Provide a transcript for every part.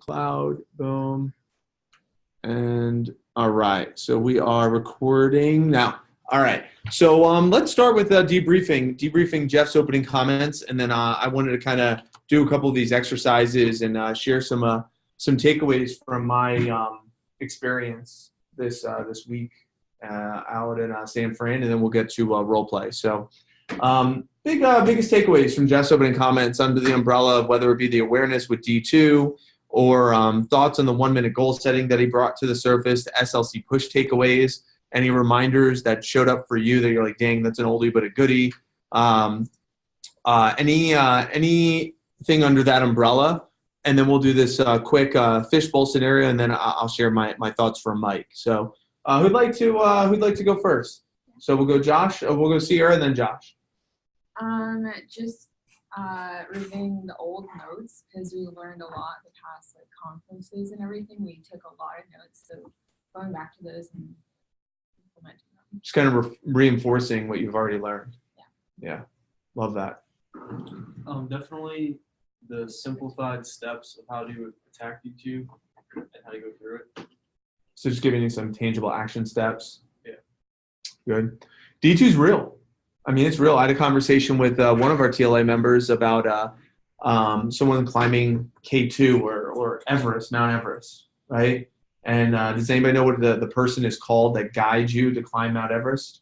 Cloud, boom. And all right, so we are recording now. All right, so let's start with debriefing Jeff's opening comments, and then I wanted to kind of do a couple of these exercises and share some takeaways from my experience this week out in San Fran, and then we'll get to role play. So biggest takeaways from Jeff's opening comments under the umbrella of whether it be the awareness with D2 or thoughts on the 1 minute goal setting that he brought to the surface, the SLC push takeaways, any reminders that showed up for you that you're like, dang, that's an oldie but a goodie. Anything under that umbrella, and then we'll do this quick fishbowl scenario, and then I'll share my thoughts from Mike. So who'd like to go first? So we'll go Josh, we'll go Sierra, and then Josh. Just reviewing the old notes, because we learned a lot in the past conferences and everything. We took a lot of notes, so going back to those and implementing them. Just kind of reinforcing what you've already learned. Yeah, love that. Definitely the simplified steps of how to attack D2 and how to go through it. So just giving you some tangible action steps. Yeah. Good. D2 is real. I mean, it's real. I had a conversation with one of our TLA members about someone climbing K2 or Everest, Mount Everest, right? And does anybody know what the person is called that guides you to climb Mount Everest?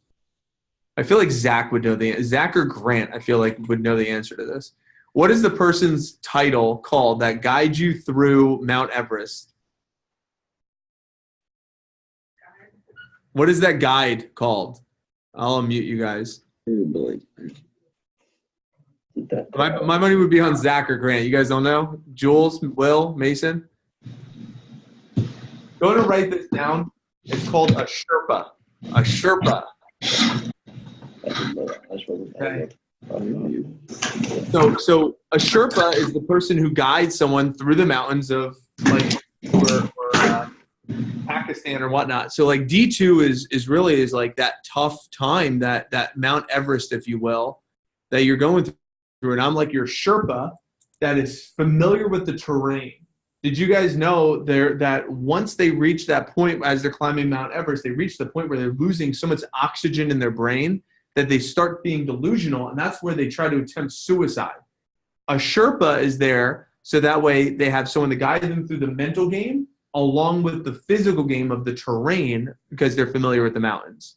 I feel like Zach would know Zach or Grant, I feel like would know the answer to this. What is the person's title called that guides you through Mount Everest? What is that guide called? I'll unmute you guys. My money would be on Zach or Grant. You guys don't know? Jules, Will, Mason? Go ahead and write this down. It's called a Sherpa. A Sherpa. Okay. So a Sherpa is the person who guides someone through the mountains of Pakistan or whatnot. So D2 is really like that tough time, that Mount Everest, if you will, that you're going through. And I'm like your Sherpa that is familiar with the terrain. Did you guys know that once they reach that point as they're climbing Mount Everest, they reach the point where they're losing so much oxygen in their brain that they start being delusional, and that's where they try to attempt suicide. A Sherpa is there so that way they have someone to guide them through the mental game along with the physical game of the terrain because they're familiar with the mountains.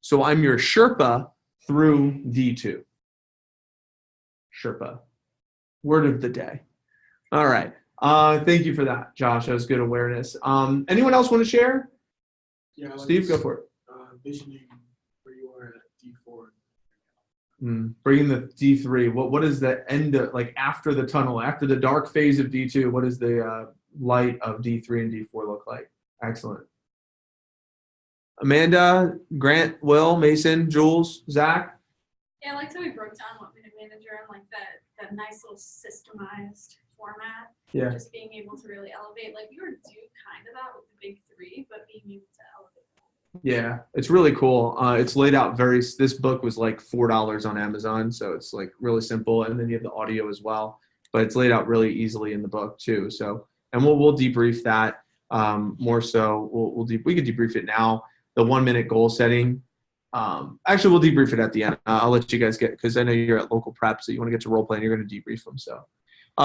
So I'm your Sherpa through D2. Sherpa. Word of the day. All right. Thank you for that, Josh. That was good awareness. Anyone else want to share? Yeah, Steve, go for it. Visioning where you are at D4. Bringing the D3. What is the end of, after the tunnel, after the dark phase of D2? What is the light of D3 and D4 look like? Excellent. Amanda, Grant, Will, Mason, Jules, Zach? Yeah, I liked how we broke down what Minute Manager and that nice little systemized format. Yeah. Just being able to really elevate. We were doing kind of that with the big three, but being able to elevate. Yeah, it's really cool. It's laid out this book was $4 on Amazon, so it's really simple. And then you have the audio as well, but it's laid out really easily in the book too. So, and we'll debrief that more so. We could debrief it now. The 1 minute goal setting. Actually, we'll debrief it at the end. I'll let you guys because I know you're at local prep, so you want to get to role play and you're going to debrief them. So,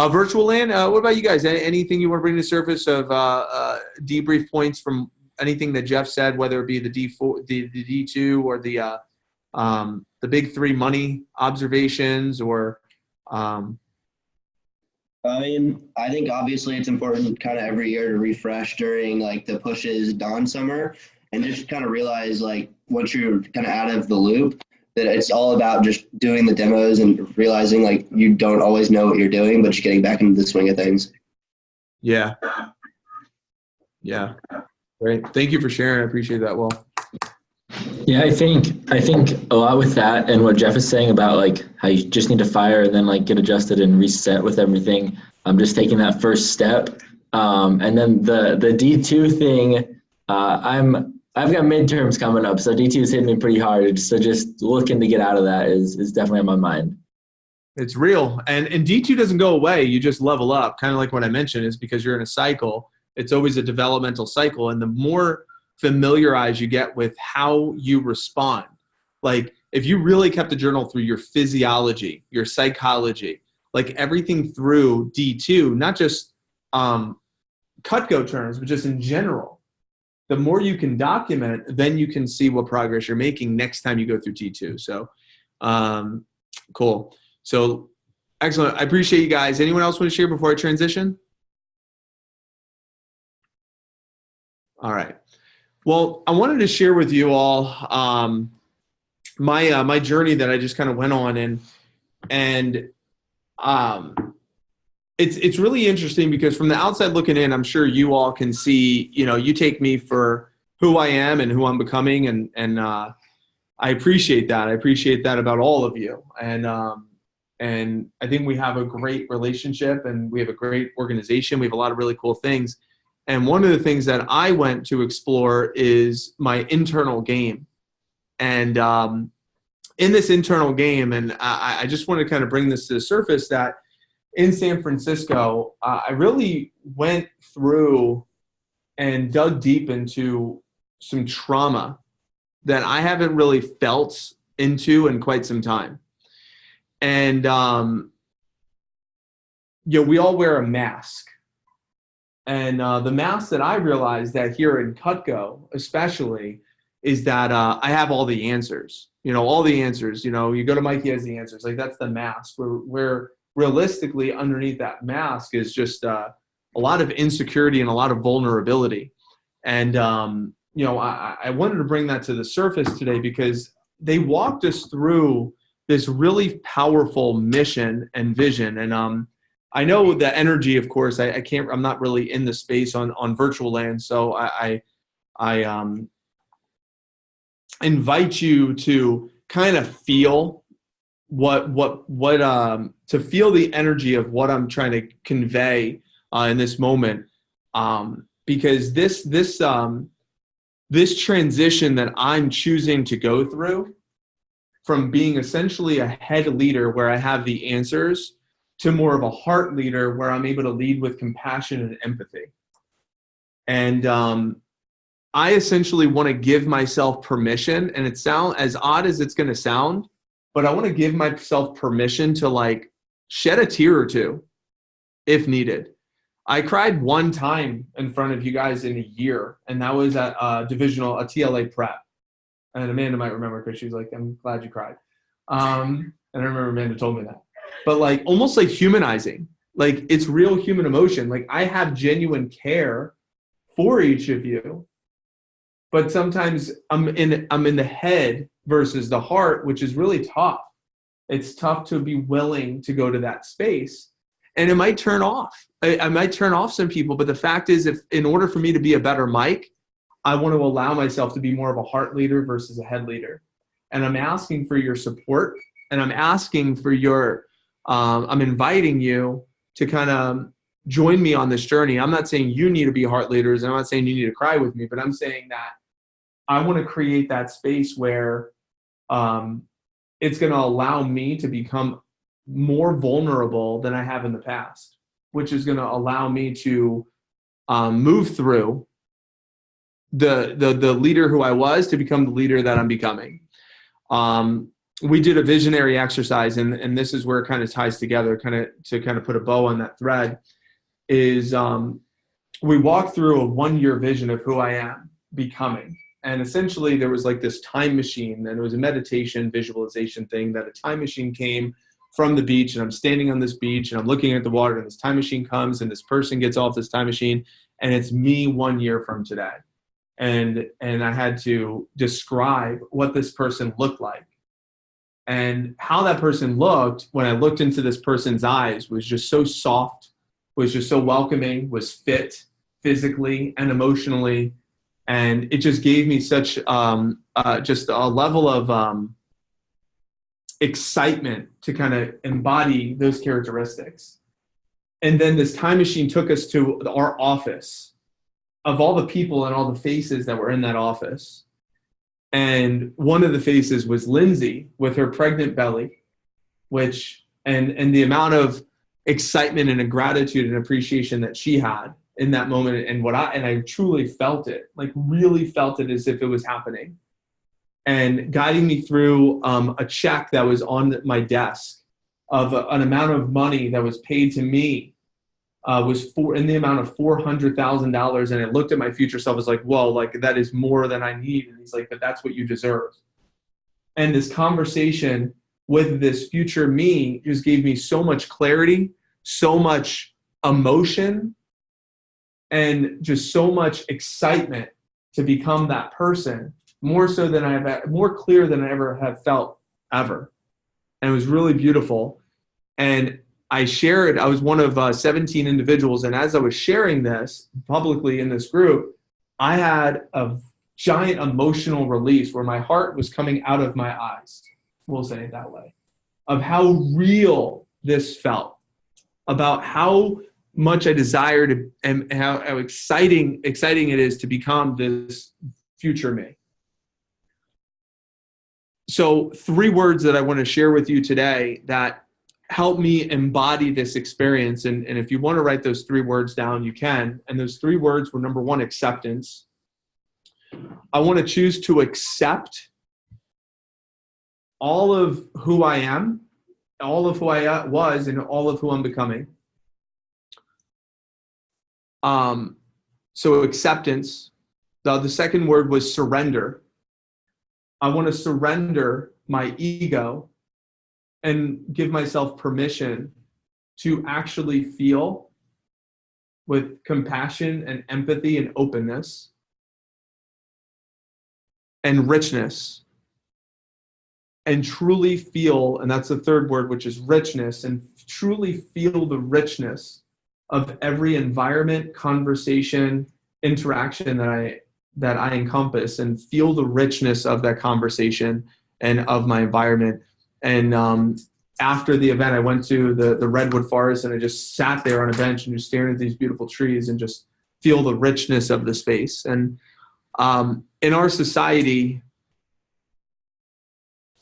Virtual Land, what about you guys? Anything you want to bring to the surface of debrief points from anything that Jeff said, whether it be the D4, the D2, or the big three money observations, or I think obviously it's important kind of every year to refresh during the pushes dawn summer and just kind of realize once you're kind of out of the loop that it's all about just doing the demos and realizing you don't always know what you're doing, but just getting back into the swing of things. Yeah. Great. Thank you for sharing. I appreciate that, Will. Yeah, I think a lot with that and what Jeff is saying about how you just need to fire and then get adjusted and reset with everything. I'm just taking that first step. And then the D2 thing, I've got midterms coming up, so D2 is hitting me pretty hard. So just looking to get out of that is definitely on my mind. It's real. And D2 doesn't go away. You just level up. Kind of like what I mentioned is because you're in a cycle. It's always a developmental cycle. And the more familiarized you get with how you respond, like if you really kept a journal through your physiology, your psychology, like everything through D2, not just cut-go terms, but just in general, the more you can document, then you can see what progress you're making next time you go through T2. So cool. So excellent. I appreciate you guys. Anyone else want to share before I transition? All right. Well, I wanted to share with you all my journey that I just kind of went on, and it's really interesting because from the outside looking in, I'm sure you all can see, you take me for who I am and who I'm becoming, and I appreciate that. I appreciate that about all of you, and I think we have a great relationship, and we have a great organization. We have a lot of really cool things. And one of the things that I went to explore is my internal game. And in this internal game, and I just want to kind of bring this to the surface, that in San Francisco, I really went through and dug deep into some trauma that I haven't really felt into in quite some time. And, we all wear a mask. And the mask that I realized that here in Cutco, especially, is that I have all the answers. All the answers. You go to Mikey has the answers. Like, that's the mask. Where realistically underneath that mask is just a lot of insecurity and a lot of vulnerability. And I wanted to bring that to the surface today because they walked us through this really powerful mission and vision. And I know the energy, of course, I'm not really in the space on virtual land. So I invite you to kind of feel to feel the energy of what I'm trying to convey in this moment. Because this transition that I'm choosing to go through from being essentially a head leader where I have the answers to more of a heart leader where I'm able to lead with compassion and empathy. And I essentially want to give myself permission, and it sounds as odd as it's going to sound, but I want to give myself permission to shed a tear or two if needed. I cried one time in front of you guys in a year, and that was at a TLA Prep. And Amanda might remember because she was like, I'm glad you cried. And I remember Amanda told me that. But almost like humanizing, it's real human emotion. I have genuine care for each of you, but sometimes I'm in the head versus the heart, which is really tough. It's tough to be willing to go to that space, and it might turn off. I might turn off some people, but the fact is, if in order for me to be a better Mike, I want to allow myself to be more of a heart leader versus a head leader. And I'm asking for your support, and I'm asking for your I'm inviting you to kind of join me on this journey. I'm not saying you need to be heart leaders. I'm not saying you need to cry with me, but I'm saying that I want to create that space where it's going to allow me to become more vulnerable than I have in the past, which is going to allow me to move through the leader who I was to become the leader that I'm becoming. We did a visionary exercise, and this is where it kind of ties together, to put a bow on that thread, is we walked through a 1-year vision of who I am becoming. And essentially there was this time machine, and it was a meditation visualization thing, that a time machine came from the beach, and I'm standing on this beach and I'm looking at the water, and this time machine comes, and this person gets off this time machine, and it's me 1 year from today. And I had to describe what this person looked like. And how that person looked when I looked into this person's eyes was just so soft, was just so welcoming, was fit physically and emotionally. And it just gave me such just a level of excitement to kind of embody those characteristics. And then this time machine took us to our office, of all the people and all the faces that were in that office. And one of the faces was Lindsay with her pregnant belly, and the amount of excitement and gratitude and appreciation that she had in that moment, and I truly felt it, like really felt it as if it was happening, and guiding me through a check that was on my desk of an amount of money that was paid to me was in the amount of $400,000. And I looked at my future self, I was like, whoa, like that is more than I need. And he's like, but that's what you deserve. And this conversation with this future me just gave me so much clarity, so much emotion, and just so much excitement to become that person, more clear than I ever have felt ever. And it was really beautiful. And I was one of 17 individuals. And as I was sharing this publicly in this group, I had a giant emotional release where my heart was coming out of my eyes, we'll say it that way, of how real this felt, about how much I desired and how exciting it is to become this future me. So 3 words that I want to share with you today that help me embody this experience. And if you want to write those 3 words down, you can. And those 3 words were, number 1, acceptance. I want to choose to accept all of who I am, all of who I was, and all of who I'm becoming. So acceptance. The second word was surrender. I want to surrender my ego and give myself permission to actually feel with compassion and empathy and openness and richness, and truly feel, and that's the third word, which is richness, and truly feel the richness of every environment, conversation, interaction that I encompass, and feel the richness of that conversation and of my environment. And after the event, I went to the redwood forest, and I just sat there on a bench and just stared at these beautiful trees and just feel the richness of the space. And in our society,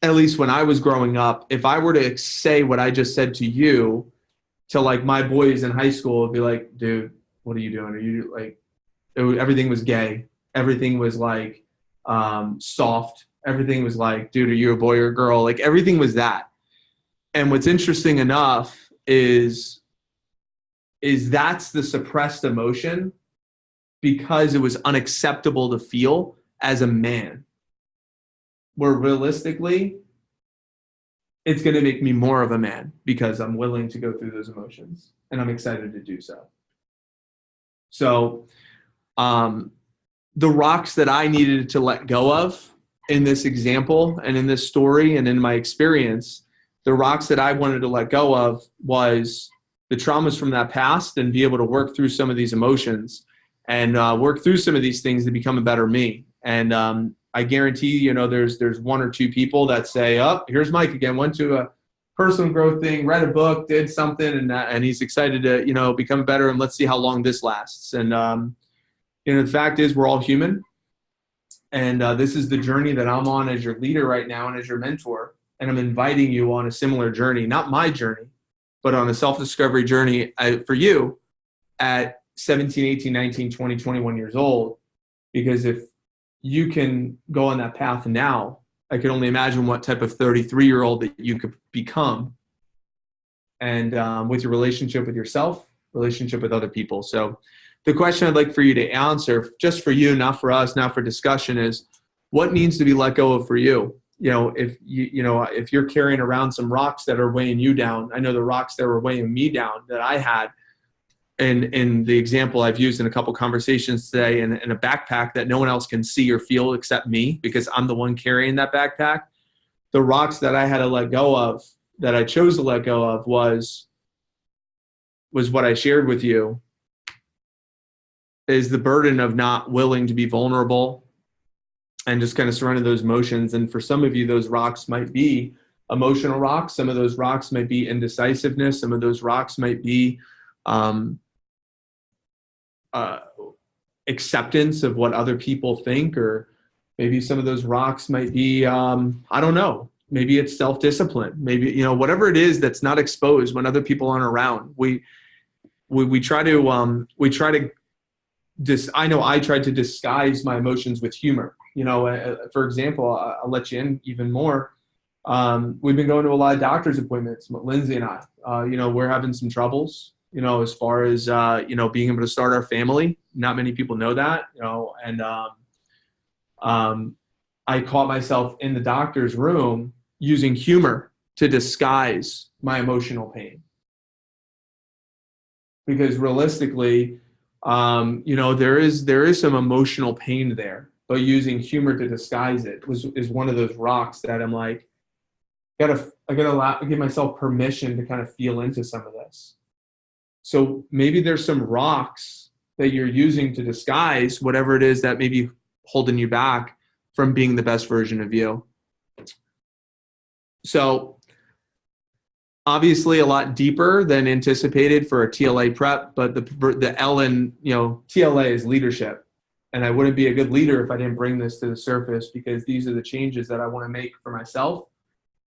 at least when I was growing up, if I were to say what I just said to you to like my boys in high school, it'd be like, dude, what are you doing? Are you like, everything was gay. Everything was like soft. Everything was like, dude, are you a boy or a girl? Like everything was that. And what's interesting enough is that's the suppressed emotion because it was unacceptable to feel as a man. Where realistically, it's going to make me more of a man because I'm willing to go through those emotions and I'm excited to do so. So the rocks that I needed to let go of in this example and in this story and in my experience, the rocks that I wanted to let go of was the traumas from that past and be able to work through some of these emotions and work through some of these things to become a better me. And I guarantee, there's 1 or 2 people that say, oh, here's Mike again, went to a personal growth thing, read a book, did something, and he's excited to, become better, and let's see how long this lasts. And, the fact is we're all human. And this is the journey that I'm on as your leader right now and as your mentor. And I'm inviting you on a similar journey, not my journey, but on a self-discovery journey for you at 17, 18, 19, 20, 21 years old. Because if you can go on that path now, I can only imagine what type of 33-year-old that you could become. And with your relationship with yourself, relationship with other people. So the question I'd like for you to answer, just for you, not for us, not for discussion, is what needs to be let go of for you? If if you're carrying around some rocks that are weighing you down, I know the rocks that were weighing me down that I had, and in the example I've used in a couple conversations today, in a backpack that no one else can see or feel except me because I'm the one carrying that backpack. The rocks that I had to let go of, that I chose to let go of, was what I shared with you, is the burden of not willing to be vulnerable and just kind of surrender those emotions. And for some of you, those rocks might be emotional rocks. Some of those rocks might be indecisiveness. Some of those rocks might be acceptance of what other people think, or maybe some of those rocks might be, I don't know, maybe it's self-discipline, maybe, you know, whatever it is that's not exposed when other people aren't around. We try to I know I tried to disguise my emotions with humor. You know, for example, I'll let you in even more. We've been going to a lot of doctor's appointments, Lindsay and I. You know, we're having some troubles, you know, as far as, you know, being able to start our family. Not many people know that, you know, and I caught myself in the doctor's room using humor to disguise my emotional pain. Because realistically, you know, there is some emotional pain there, but using humor to disguise it is one of those rocks that I'm like, I gotta give myself permission to kind of feel into some of this. So maybe there's some rocks that you're using to disguise whatever it is that may be holding you back from being the best version of you. So obviously a lot deeper than anticipated for a TLA prep, but the L in, you know, TLA is leadership. And I wouldn't be a good leader if I didn't bring this to the surface, because these are the changes that I want to make for myself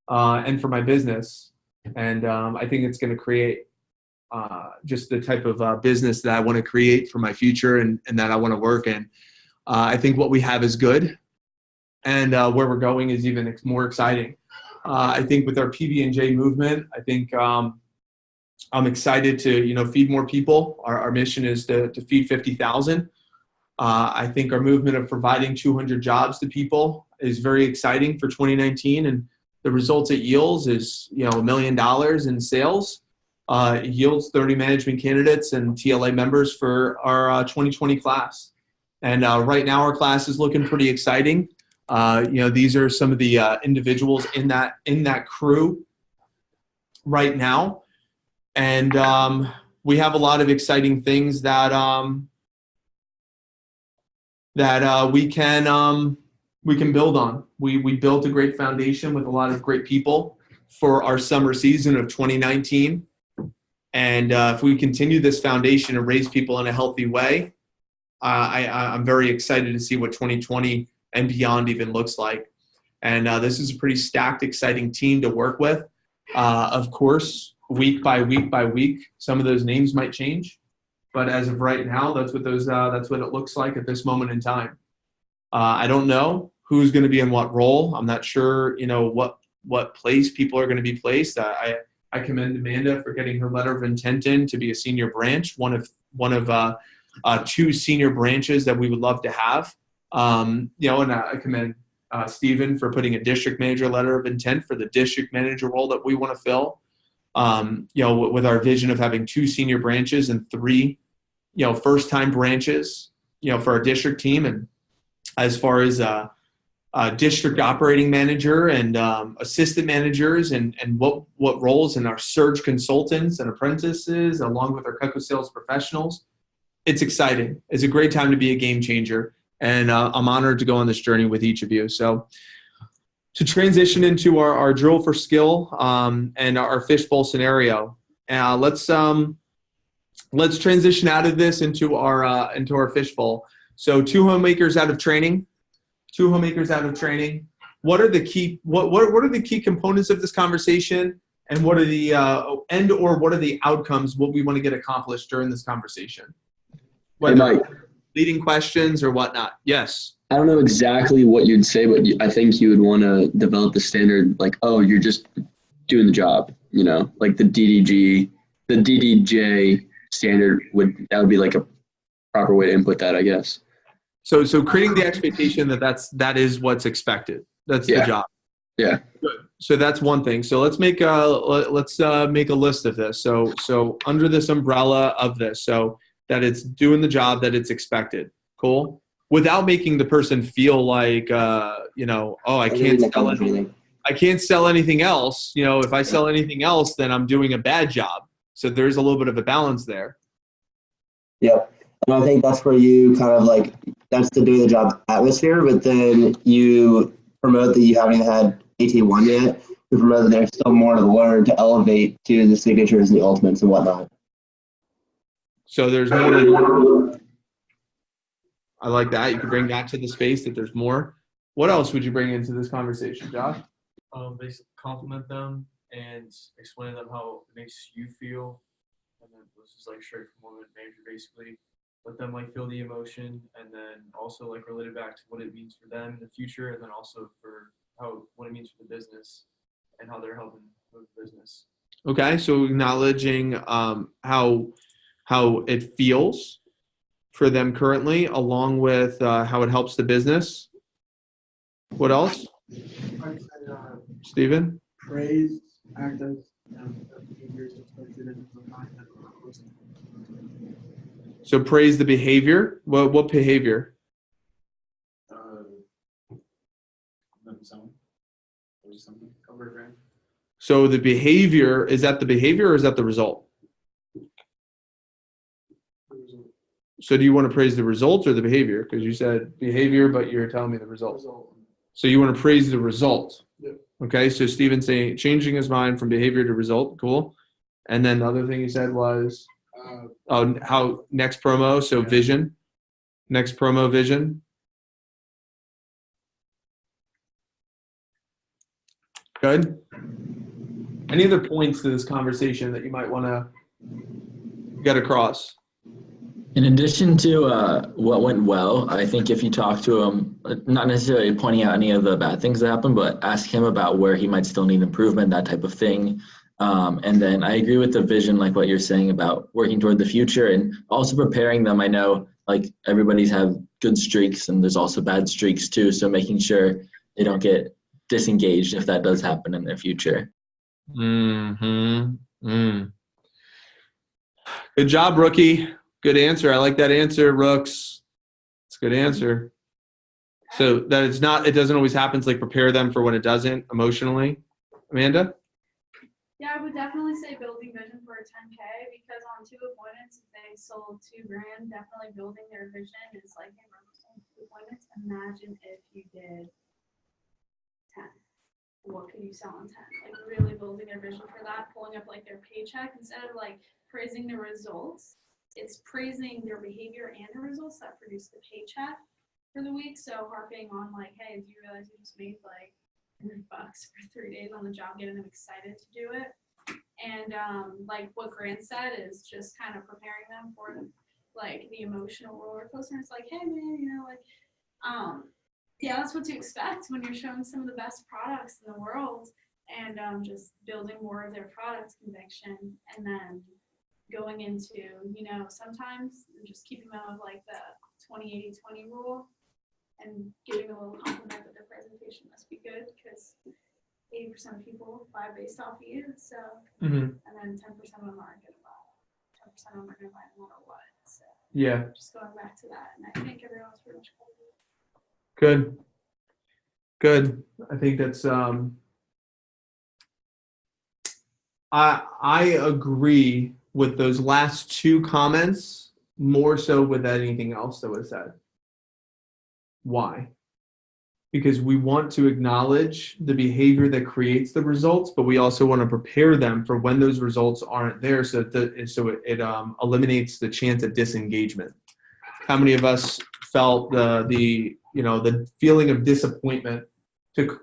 and for my business. And I think it's going to create just the type of business that I want to create for my future and that I want to work in. I think what we have is good, and where we're going is even more exciting. I think with our PB&J movement, I think I'm excited to, you know, feed more people. Our mission is to feed 50,000. I think our movement of providing 200 jobs to people is very exciting for 2019, and the results it yields is, you know, $1 million in sales. It yields 30 management candidates and TLA members for our 2020 class. And right now our class is looking pretty exciting. You know, these are some of the individuals in that crew right now, and we have a lot of exciting things that we can build on. We built a great foundation with a lot of great people for our summer season of 2019, and if we continue this foundation and raise people in a healthy way, I'm very excited to see what 2020 and beyond even looks like. And this is a pretty stacked, exciting team to work with. Of course, week by week by week, some of those names might change, but as of right now, that's what it looks like at this moment in time. I don't know who's going to be in what role. I'm not sure, you know, what place people are going to be placed. I commend Amanda for getting her letter of intent in to be a senior branch, one of two senior branches that we would love to have. You know, and I commend Stephen for putting a district manager letter of intent for the district manager role that we want to fill. You know, with our vision of having 2 senior branches and 3, you know, first-time branches, you know, for our district team. And as far as district operating manager and assistant managers and what roles in our surge consultants and apprentices, along with our Cutco sales professionals, it's exciting. It's a great time to be a game changer. And I'm honored to go on this journey with each of you. So to transition into our drill for skill and our fishbowl scenario, let's transition out of this into our fishbowl. So 2 homemakers out of training. What are the key what are the key components of this conversation, and what are the what are the outcomes, what we want to get accomplished during this conversation? Whether Hey, Mike. leading questions or whatnot. Yes. I don't know exactly what you'd say, but I think you would want to develop the standard, like, oh, you're just doing the job, you know, like the DDJ standard would be like a proper way to input that, I guess. So creating the expectation that is what's expected. That's the job. Yeah. Good. So that's one thing. So let's make a list of this. So under this umbrella of this, so that it's doing the job that it's expected. Cool. Without making the person feel like, you know, oh, I can't sell anything else. You know, if I sell anything else, then I'm doing a bad job. So there's a little bit of a balance there. Yep. And I think that's where you kind of like, that's the doing the job atmosphere, but then you promote that you haven't had AT1 yet. You promote that there's still more to learn to elevate to the signatures and the ultimates and whatnot. So there's more to learn. I like that. You could bring that to the space, that there's more. What else would you bring into this conversation, Josh? basically compliment them and explain to them how it makes you feel. And then this is like straight from woman manager, basically. Let them like feel the emotion, and then also like relate it back to what it means for them in the future, and then also for what it means for the business and how they're helping move the business. Okay, so acknowledging how it feels for them currently, along with how it helps the business. What else, I said, Stephen? praise, act as behaviors expected and behind that. So praise the behavior. What behavior? Something over grand. So the behavior, is that the behavior or is that the result? So do you want to praise the result or the behavior? Because you said behavior, but you're telling me the result. So you want to praise the result. Yep. Okay, so Steven's saying changing his mind from behavior to result. Cool. And then the other thing you said was how next promo, so Yeah. vision. Next promo vision. Good. Any other points to this conversation that you might want to get across? In addition to what went well, I think if you talk to him, not necessarily pointing out any of the bad things that happened, but ask him about where he might still need improvement, that type of thing. And then I agree with the vision, like what you're saying about working toward the future and also preparing them. I know like everybody's have good streaks and there's also bad streaks too. So making sure they don't get disengaged if that does happen in their future. Good job, rookie. Good answer. I like that answer, Rooks. It's a good answer. So that it doesn't always happen. It's like prepare them for when it doesn't emotionally. Amanda? Yeah, I would definitely say building vision for a 10K because on 2 appointments, if they sold $2,000, definitely building their vision is like, hey, we're selling 2 appointments. Imagine if you did 10. What could you sell on 10? Like really building their vision for that, pulling up like their paycheck instead of like praising the results. It's praising their behavior and the results that produce the paycheck for the week. So harping on like, hey, do you realize you just made like $100 for 3 days on the job, getting them excited to do it. And like what Grant said is just kind of preparing them for like the emotional roller coaster. It's like, hey man, you know, like yeah, that's what to expect when you're showing some of the best products in the world and just building more of their product conviction and then going into, you know, sometimes just keeping them with like the 20-80-20 rule and giving a little compliment that their presentation must be good because 80% of people buy based off of you. So, and then 10% of them aren't going to buy. 10% of them are going to buy no matter what. So, Yeah. just going back to that. And I think everyone's pretty much covered. Good. I think that's I agree with those last 2 comments more so with anything else that was said. Why? Because we want to acknowledge the behavior that creates the results, but we also want to prepare them for when those results aren't there, so it eliminates the chance of disengagement. How many of us felt the feeling of disappointment to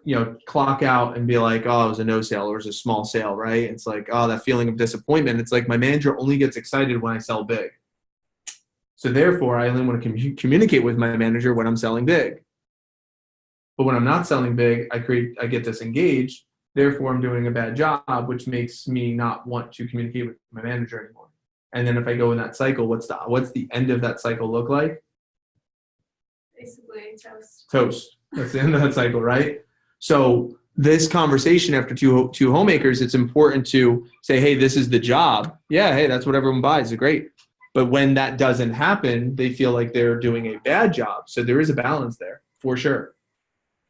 clock out and be like, oh, it was a no sale or it was a small sale, right? It's like, oh, that feeling of disappointment. It's like my manager only gets excited when I sell big. So therefore, I only want to communicate with my manager when I'm selling big. But when I'm not selling big, I get disengaged. Therefore, I'm doing a bad job, which makes me not want to communicate with my manager anymore. And then if I go in that cycle, what's the end of that cycle look like? Basically, toast. Toast. That's the end of that cycle, right? So this conversation after two homemakers, it's important to say, hey, this is the job. Yeah, hey, that's what everyone buys. It's great. But when that doesn't happen, they feel like they're doing a bad job. So there is a balance there, for sure.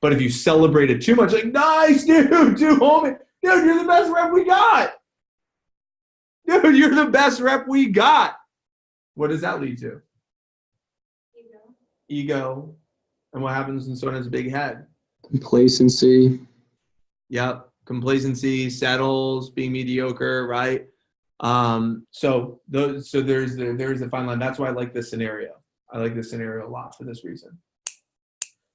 But if you celebrate it too much, like, nice, dude, 2 homemakers. Dude, you're the best rep we got. Dude, you're the best rep we got. What does that lead to? Ego. And what happens when someone has a big head? Complacency. Yep. Complacency, settles, being mediocre, right? So there's the fine line. That's why I like this scenario. I like this scenario a lot for this reason.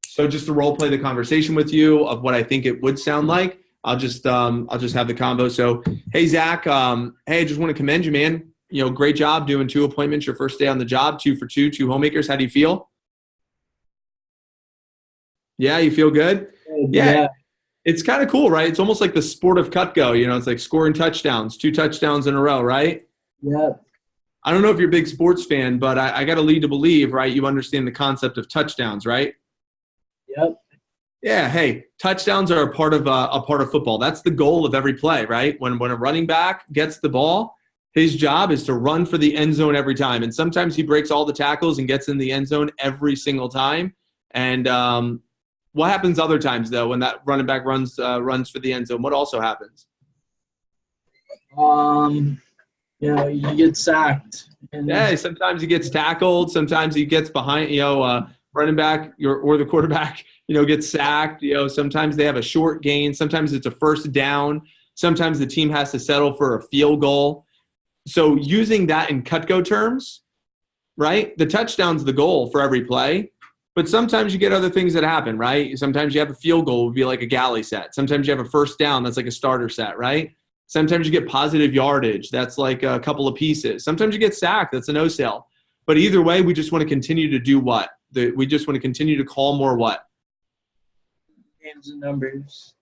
So just to role play the conversation with you of what I think it would sound like, I'll just have the combo. So, hey, Zach, hey, I just want to commend you, man. You know, great job doing 2 appointments your first day on the job, 2 for 2, 2 homemakers. How do you feel? Yeah, you feel good? Yeah. It's kind of cool, right? It's almost like the sport of Cutco. You know, it's like scoring touchdowns, 2 touchdowns in a row, right? Yep. I don't know if you're a big sports fan, but I got to lead to believe, right? You understand the concept of touchdowns, right? Yep. Yeah. Hey, touchdowns are a part of football. That's the goal of every play, right? When a running back gets the ball, his job is to run for the end zone every time. And sometimes he breaks all the tackles and gets in the end zone every single time. And what happens other times, though, when that running back runs for the end zone? What also happens? You know, you get sacked. And Yeah, sometimes he gets tackled. Sometimes he gets behind, running back or the quarterback, gets sacked. Sometimes they have a short gain. Sometimes it's a first down. Sometimes the team has to settle for a field goal. So using that in Cutco terms, right, the touchdown's the goal for every play. But sometimes you get other things that happen, right? Sometimes you have a field goal would be like a galley set. Sometimes you have a first down that's like a starter set, right? Sometimes you get positive yardage. That's like a couple of pieces. Sometimes you get sacked. That's a no-sale. But either way, we just want to continue to do what? We just want to continue to call more what? names and numbers.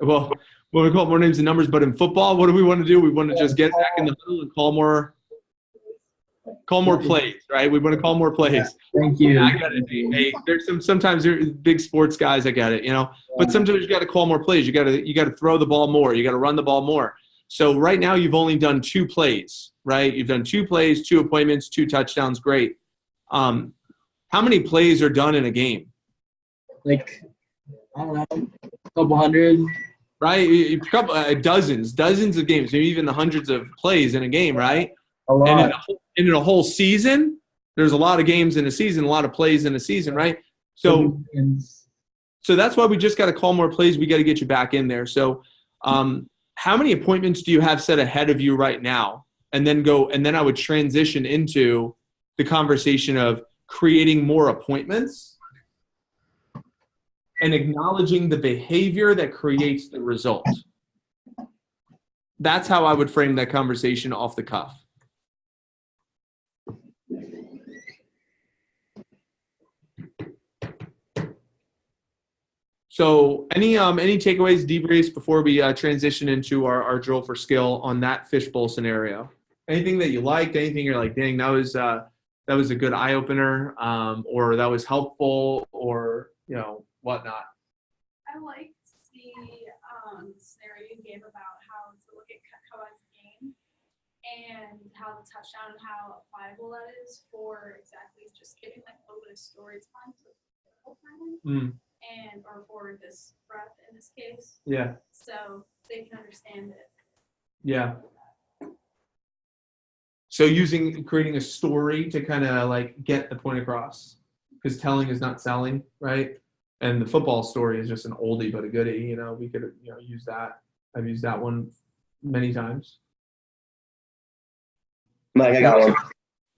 Well, we call more names and numbers, but in football, what do we want to do? We want to just get back in the huddle and call more plays, right? We want to call more plays. Thank you. Yeah, I got it. Hey, sometimes there's big sports guys. I got it. But sometimes you got to call more plays. You got to throw the ball more. You got to run the ball more. So right now you've only done 2 plays, right? You've done 2 plays, 2 appointments, 2 touchdowns. Great. How many plays are done in a game? Like, I don't know, a couple hundred. Right? Dozens of games, maybe even the hundreds of plays in a game, right? A lot. And in a whole season, there's a lot of games in a season, a lot of plays in a season, right? So that's why we just got to call more plays. We got to get you back in there. So how many appointments do you have set ahead of you right now? And then I would transition into the conversation of creating more appointments and acknowledging the behavior that creates the result. That's how I would frame that conversation off the cuff. So any takeaways, debriefs before we transition into our drill for skill on that fishbowl scenario? Anything that you liked? Anything you're like, dang, that was a good eye opener, or that was helpful, or whatnot? I liked the scenario you gave about how to look at Cutco as a game and how the touchdown and how applicable that is for exactly just giving like a little bit of story time to the whole time. And or for this rep in this case. Yeah. So they can understand it. Yeah. So creating a story to kind of like get the point across, because telling is not selling, right? And the football story is just an oldie but a goodie. We could use that. I've used that one many times. Mike, I got one.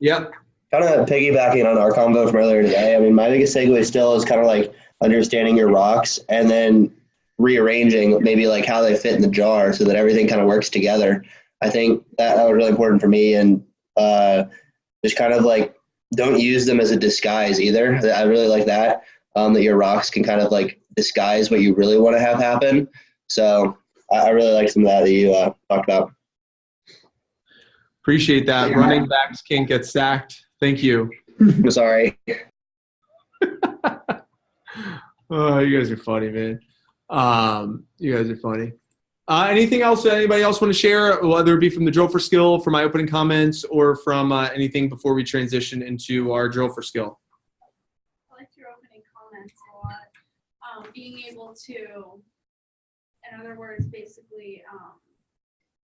Yep. Kind of piggybacking on our convo from earlier today. I mean, my biggest takeaway still is kind of like understanding your rocks and then rearranging maybe like how they fit in the jar so that everything kind of works together. I think that was really important for me, and just kind of like don't use them as a disguise either. I really like that, that your rocks can kind of like disguise what you really want to have happen. So I really like some of that you talked about. Appreciate that. Running backs can't get sacked. Thank you. I'm sorry. Oh, you guys are funny, man. You guys are funny. Anything else? Anybody else want to share, whether it be from the drill for skill, from my opening comments, or from anything before we transition into our drill for skill? I liked your opening comments a lot. Being able to, in other words, basically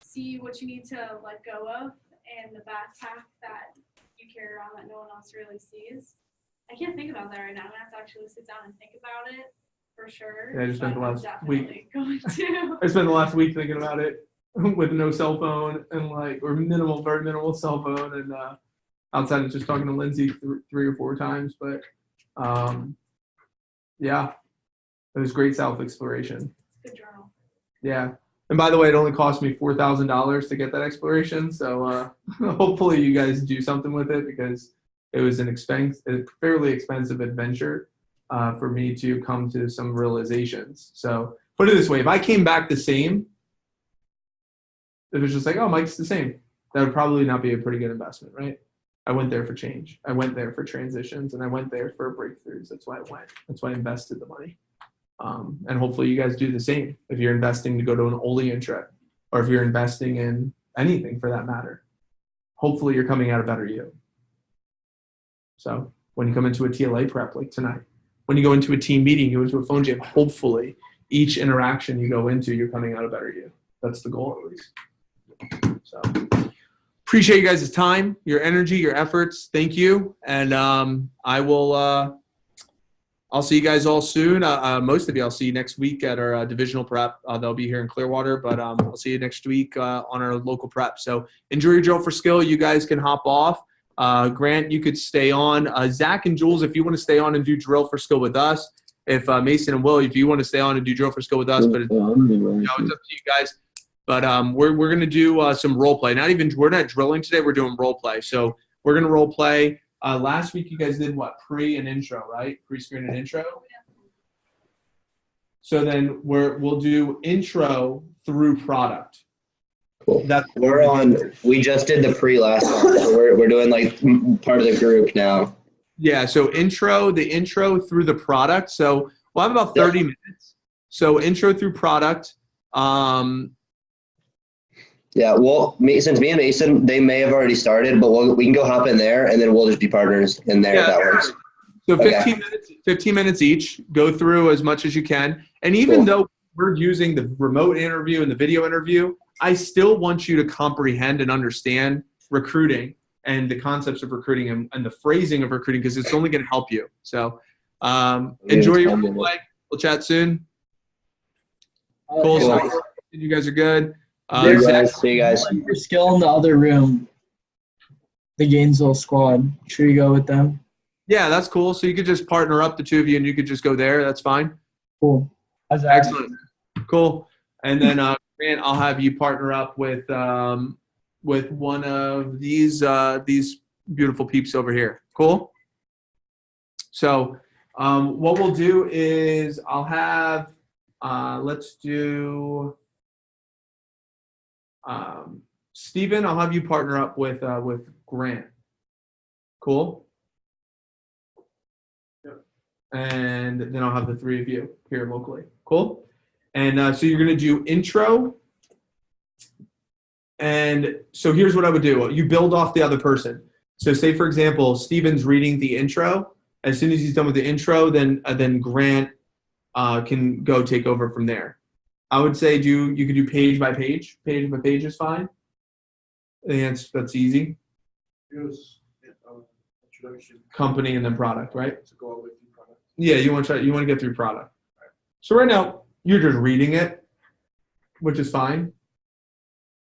see what you need to let go of and the backpack that you carry around that no one else really sees. I can't think about that right now. I'm gonna have to actually sit down and think about it for sure. Yeah, I just spent the last week. Going to. I spent the last week thinking about it with no cell phone and very minimal cell phone, and outside of just talking to Lindsay 3 or 4 times. But yeah, it was great self-exploration. Good journal. Yeah. And by the way, it only cost me $4,000 to get that exploration. So hopefully you guys do something with it because it was a fairly expensive adventure for me to come to some realizations. So put it this way, if I came back the same, if it was just like, oh, Mike's the same, that would probably not be a pretty good investment, right? I went there for change. I went there for transitions, and I went there for breakthroughs. That's why I went. That's why I invested the money. And hopefully you guys do the same. If you're investing to go to an Olean trip, or if you're investing in anything for that matter, hopefully you're coming out a better you. So when you come into a TLA prep like tonight, when you go into a team meeting, you go into a phone jam, hopefully each interaction you go into, you're coming out a better you. That's the goal at least. So appreciate you guys' time, your energy, your efforts. Thank you. And I will I'll see you guys all soon. Most of you I'll see you next week at our divisional prep. They'll be here in Clearwater, but I'll see you next week on our local prep. So enjoy your drill for skill. You guys can hop off. Grant, you could stay on. Zach and Jules, if you want to stay on and do drill for skill with us. If Mason and Will, if you want to stay on and do drill for skill with us, but it's, it's up to you guys. But we're gonna do some role play. We're not drilling today. We're doing role play. So we're gonna role play. Last week you guys did what? Pre and intro, right? Pre-screen and intro. So then we'll do intro through product. Cool. We just did the pre last one, so we're doing like part of the group now. Yeah. So the intro through the product. So we'll have about 30 minutes. So intro through product. Yeah, well, since me and Mason, they may have already started, but we can go hop in there, and then we'll just be partners in there if that works. So 15 minutes each. Go through as much as you can. And even though we're using the remote interview and the video interview, I still want you to comprehend and understand recruiting and the concepts of recruiting and the phrasing of recruiting because it's only going to help you. So enjoy your play. We'll chat soon. Cool. So you guys are good. See you guys. Your skill in the other room, the Gainesville squad. Should we go with them? Yeah, that's cool. So you could just partner up the two of you, and you could just go there. That's fine. Cool. Excellent. Cool. And then Grant, I'll have you partner up with one of these beautiful peeps over here. Cool. So what we'll do is I'll have let's do. Steven, I'll have you partner up with Grant. Cool? Yep. And then I'll have the three of you here locally. Cool? And so you're going to do intro. And so here's what I would do. You build off the other person. So say, for example, Steven's reading the intro. As soon as he's done with the intro, then Grant can go take over from there. I would say you could do page by page. Page by page is fine. I think that's easy. Introduction. Company and then product, right? To go all the way through product. Yeah, you want to get through product. Right. So right now you're just reading it, which is fine.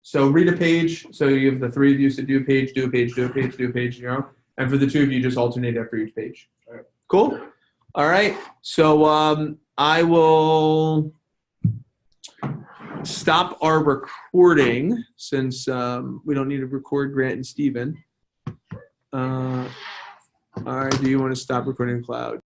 So read a page. So you have the three of you to do a page, do a page, do a page, do a page, and for the two of you, just alternate after each page. All right. Cool. All right. So I will stop our recording since we don't need to record Grant and Steven. All right, do you want to stop recording cloud?